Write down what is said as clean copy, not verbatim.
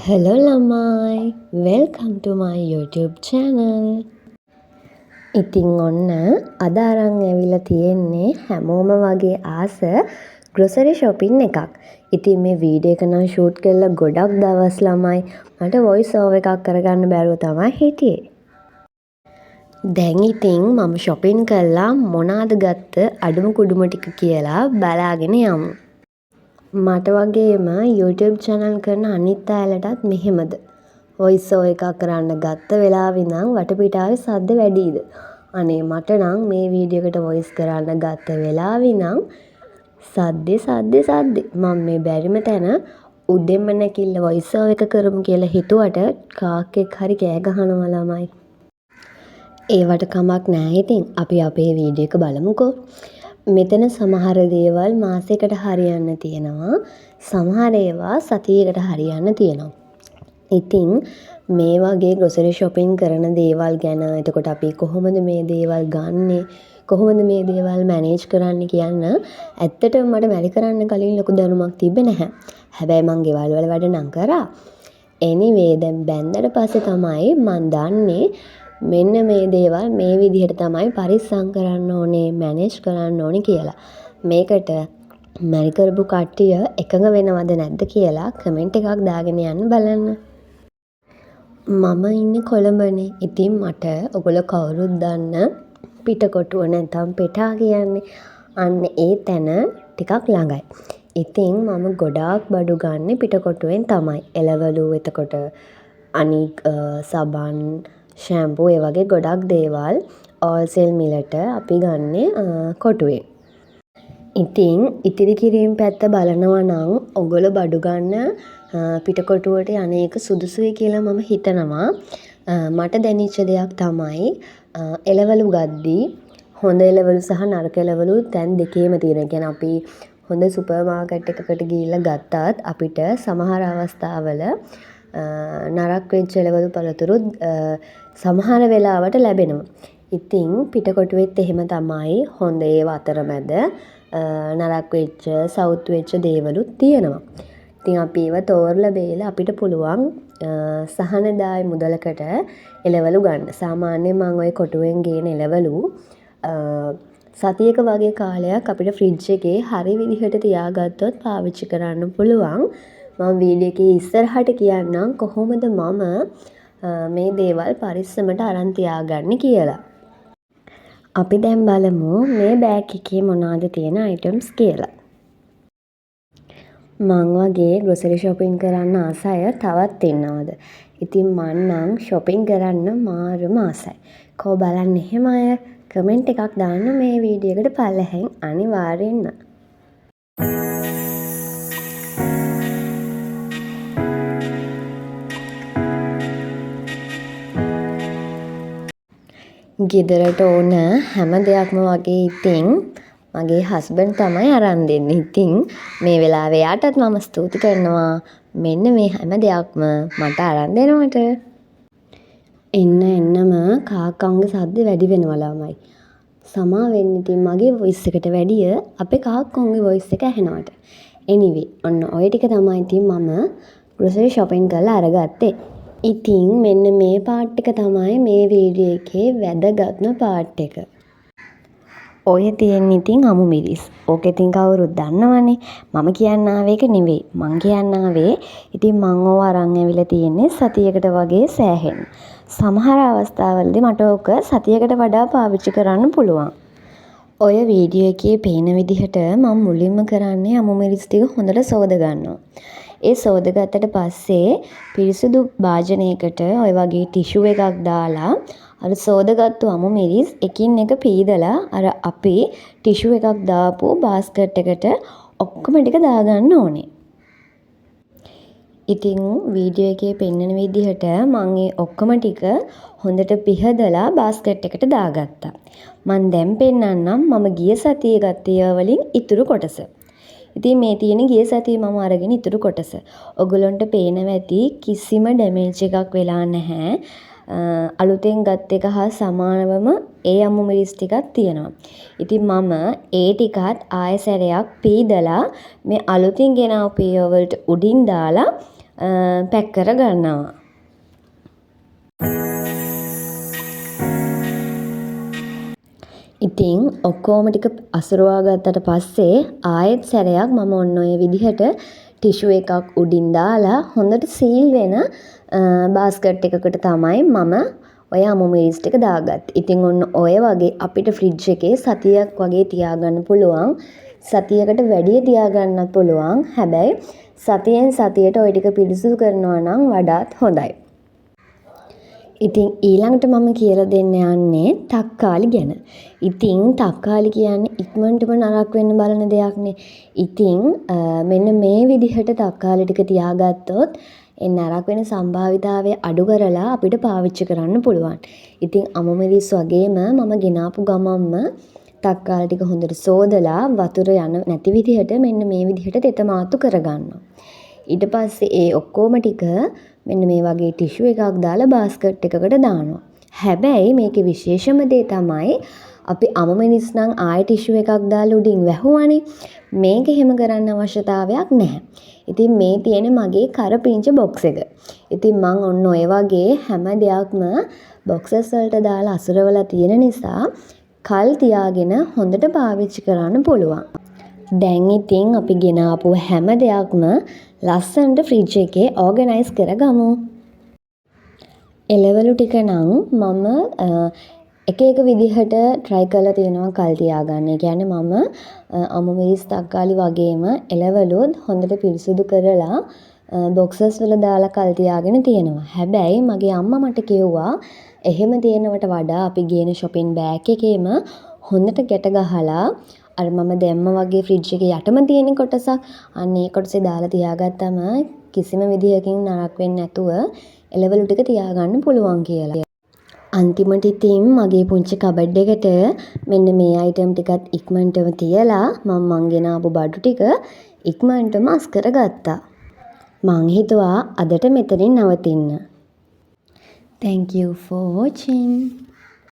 Hello ළමයි, welcome to my YouTube channel. ඉතින් ඔන්න අද අරන් ඇවිල්ලා තියෙන්නේ හැමෝම වගේ ආස grocery shopping එකක්. ඉතින් මේ වීඩියෝ එක නම් shoot කරලා ගොඩක් දවස් ළමයි මට voice over එකක් කරගන්න බැරුව තමයි හිටියේ. දැන් ඉතින් මම shopping කළා මොනවාද ගත්ත අඩුම කුඩුම ටික කියලා බලාගෙන යමු. මට වගේම YouTube channel කරන අනිත් අයලටත් මෙහෙමද? voice over එකක් කරන්න ගත්ත වෙලාවෙ ඉඳන් වටපිටාවේ සද්ද වැඩිද? අනේ මට නම් මේ වීඩියෝ එකට voice කරන්න ගත්ත වෙලාවෙ ඉඳන් සද්දේ මම මේ බැරිම තැන උදෙන්ම නැකිල්ල voice over එක කරමු කියලා හිතුවට කාක්කෙක් හරි කෑ ගහනවා ළමයි. ඒවට කමක් නැහැ ඉතින් අපි අපේ වීඩියෝ එක බලමුකෝ. මෙතන සමහර දේවල් මාසයකට හරියන්න තියෙනවා. සමහර ඒවා සතියකට හරියන්න තියෙනවා. ඉතින් මේ වගේ grocery shopping කරන දේවල් ගැන එතකොට අපි කොහොමද මේ දේවල් ගන්නෙ? කොහොමද මේ දේවල් manage කරන්න කියන්න ඇත්තටම මට වැඩ කරන්න කලින් ලොකු දැනුමක් තිබ්බේ නැහැ. හැබැයි මං ගෙවල් වල වැඩ නම් කරා. anyway දැන් බැන්දට පස්සේ තමයි මං දන්නේ මෙන්න මේ දේවල් මේ විදිහට තමයි පරිස්සම් කරන්න ඕනේ මැනේජ් කරන්න ඕනේ කියලා. මේකට මැරි කරපු කට්ටිය එකඟ වෙනවද නැද්ද කියලා කමෙන්ට් එකක් දාගෙන යන්න බලන්න. මම ඉන්නේ කොළඹනේ. ඉතින් මට ඔයගොල්ලෝ කවුරුත් දන්න පිටකොටුව නැත්නම් පෙටා කියන්නේ අන්න ඒ තැන ටිකක් ළඟයි. ඉතින් මම ගොඩාක් බඩු ගන්න පිටකොටුවෙන් තමයි. එළවලු එතකොට අනික් සබන් ෂැම්පූ ඒ වගේ ගොඩක් දේවල් ඕල්සෙල් මිලට අපි ගන්නේ කොටුවෙන්. ඉතින් ඉතිරි කිරීම පැත්ත බලනවා නම් ඔයගොල්ලෝ බඩු ගන්න පිටකොටුවට යන්නේක සුදුසුයි කියලා මම හිතනවා. මට දැනෙච්ච දෙයක් තමයි එළවලු ගද්දී හොඳ එළවලු සහ නරක එළවලු තැන් දෙකේම තියෙන. ඒ කියන්නේ අපි හොඳ සුපර් මාකට් එකකට ගිහිල්ලා ගත්තත් අපිට සමහර අවස්ථාවල නරක් වෙච්ච එළවලු පළතුරු සමහර වෙලාවට ලැබෙනවා. ඉතින් පිටකොටුවෙත් එහෙම තමයි හොඳ ඒවා අතරමැද නරක් වෙච්ච සවුත් වෙච්ච දේවලුත් තියෙනවා. ඉතින් අපි ඒව තෝරලා බේලා අපිට පුළුවන් සහනදායි මුදලකට එළවලු ගන්න. සාමාන්‍යයෙන් මම ওই කොටුවෙන් ගේන එළවලු සතියක වගේ කාලයක් අපිට ෆ්‍රිජ් එකේ හරි විදිහට තියාගත්තොත් පාවිච්චි කරන්න පුළුවන්. මම වීඩියෝ එකේ ඉස්සරහට කියන්නම් කොහොමද මම මේ දේවල් පරිස්සමට අරන් තියාගන්නේ කියලා. අපි දැන් බලමු මේ බෑග් එකේ මොනවද තියෙන items කියලා. මං වගේ grocery shopping කරන්න ආස අය තවත් ඉන්නවද? ඉතින් මං නම් shopping කරන්න මාරම ආසයි. කෝ බලන්න එහෙම අය කමෙන්ට් එකක් දාන්න මේ වීඩියෝ එකට පල්ලෙහෙන් අනිවාර්යෙන්ම. ගෙදරට ඕන හැම දෙයක්ම වගේ ඉතින් මගේ හස්බන්ඩ් තමයි අරන් දෙන්නේ. ඉතින් මේ වෙලාවේ යාටත් මම ස්තුති කරනවා. මෙන්න මේ හැම දෙයක්ම මට අරන් දෙනවට. එන්නම කාක්කන්ගේ සද්ද වැඩි වෙනවා ළමයි. සමා වෙන්න ඉතින් මගේ voice එකට වැඩිය අපේ කාක්කන්ගේ voice එක ඇහෙනවට. anyway ඔන්න ඔය ටික තමයි ඉතින් මම grocery shopping කරලා අරගත්තේ. ඉතින් මෙන්න මේ පාර්ට් එක තමයි මේ වීඩියෝ එකේ වැදගත්ම පාර්ට් එක. ඔය තියෙන්නේ ඉතින් අමු මිරිස්. ඕක ඉතින් කවුරුත් දන්නවනේ. මම කියන්න ආවේ ඒක නෙවෙයි. මං කියන්න ආවේ ඉතින් මං ඕව අරන් ඇවිල්ලා තියෙන්නේ සතියකට වගේ සෑහෙන්න. සමහර අවස්ථාවලදී මට ඕක සතියකට වඩා පාවිච්චි කරන්න පුළුවන්. ඔය වීඩියෝ එකේ පේන විදිහට මම මුලින්ම කරන්නේ අමු මිරිස් ටික හොඳට සෝද ගන්නවා. ඒ සෝදගත්තට පස්සේ පිරිසිදු භාජනයකට ඔය වගේ ටිෂු එකක් දාලා අර සෝදගත්තු අමු මිරිස් එකින් එක පීදලා අර අපි ටිෂු එකක් දාපු බාස්කට් එකට ඔක්කොම ටික දාගන්න ඕනේ. ඉතින් වීඩියෝ එකේ පෙන්වන විදිහට මම ඒ ඔක්කොම ටික හොඳට පිහදලා බාස්කට් එකට දාගත්තා. මම දැන් පෙන්නන්නම් මම ගිය සතියේ ගත්ත ඒවා වලින් ඉතුරු කොටස. ඉතින් මේ තියෙන ගිය සතියේ මම අරගෙන ඉතුරු කොටස. ඔයගොල්ලන්ට පේනවා ඇති කිසිම ඩැමේජ් එකක් වෙලා නැහැ. අලුතෙන් ගත් එක හා සමානවම ඒ අමු මිරිස් ටිකක් තියෙනවා. ඉතින් මම ඒ ටිකත් ආයෙසරයක් පීදලා මේ අලුතින් ගෙනාවු ඒවා වලට උඩින් දාලා පැක් කර ගන්නවා. ඉතින් ඔක්කොම ටික අසුරවා ගත්තට පස්සේ ආයෙත් සැරයක් මම ඔන්න ඔය විදිහට ටිෂු එකක් උඩින් දාලා හොඳට සීල් වෙන බාස්කට් එකකට තමයි මම ඔය අමු මිරිස් ටික දාගත්තේ. ඉතින් ඔන්න ඔය වගේ අපිට ෆ්‍රිජ් එකේ සතියක් වගේ තියාගන්න පුළුවන්. සතියකට වැඩිය තියාගන්නත් පුළුවන්. හැබැයි සතියෙන් සතියට ඔය ටික පිරිසිදු කරනවා නම් වඩාත් හොඳයි. ඉතින් ඊළඟට මම කියලා දෙන්න යන්නේ තක්කාලි ගැන. ඉතින් තක්කාලි කියන්නේ ඉක්මනටම නරක වෙන්න බලන දෙයක්නේ. ඉතින් මෙන්න මේ විදිහට තක්කාලි ටික තියාගත්තොත් ඒ නරක වෙන සම්භාවිතාවය අඩු කරලා අපිට පාවිච්චි කරන්න පුළුවන්. ඉතින් අමු මිරිස් වගේම මම ගෙනාපු ගමන්ම තක්කාලි ටික හොඳට සෝදලා වතුර යන නැති විදිහට මෙන්න මේ විදිහට තෙත මාතු කරගන්නවා. ඊට පස්සේ ඒ ඔක්කොම ටික මෙන්න මේ වගේ ටිෂු එකක් දාලා බාස්කට් එකකට දානවා. හැබැයි මේකේ විශේෂම දේ තමයි අපි අමු මිරිස් නම් ආයෙ ටිෂු එකක් දාලා උඩින් වැහුවානේ. මේක එහෙම කරන්න අවශ්‍යතාවයක් නැහැ. ඉතින් මේ තියෙන මගේ කරපිංච බොක්ස් එක. ඉතින් මං ඔන්න ඔය වගේ හැම දෙයක්ම බොක්සස් වලට දාලා අසුරවලා තියෙන නිසා කල් තියාගෙන හොඳට පාවිච්චි කරන්න පුළුවන්. දැන් ඉතින් අපි ගෙනාපු හැම දෙයක්ම ලස්සනට ෆ්‍රිජ් එකේ ඕගනයිස් කරගමු. එළවලු ටික නම් මම එක එක විදිහට try කරලා තියෙනවා කල් තියාගන්න. ඒ කියන්නේ මම අමු මිරිස් තක්කාලි වගේම එළවලුත් හොඳට පිරිසිදු කරලා බොක්සස් වල දාලා කල් තියාගෙන තියෙනවා. හැබැයි මගේ අම්මා මට කිව්වා එහෙම තියෙනවට වඩා අපි ගේන shopping bag එකේම හොඳට ගැට ගහලා අර මම දැම්ම වගේ ෆ්‍රිජ් එකේ යටම තියෙන කොටසක් අන්න ඒ කොටසේ දාලා තියාගත්තම කිසිම විදිහකින් නරක වෙන්නේ නැතුව එළවලු ටික තියාගන්න පුළුවන් කියලා. අන්තිමට ඉතින් මගේ පුංචි කබඩ් එකට මෙන්න මේ අයිටම් ටිකත් ඉක්මනටම තියලා මං ගෙනාපු බඩු ටික ඉක්මනටම අස් කරගත්තා. මං හිතුවා අදට මෙතනින් නවතින්න. Thank you for watching.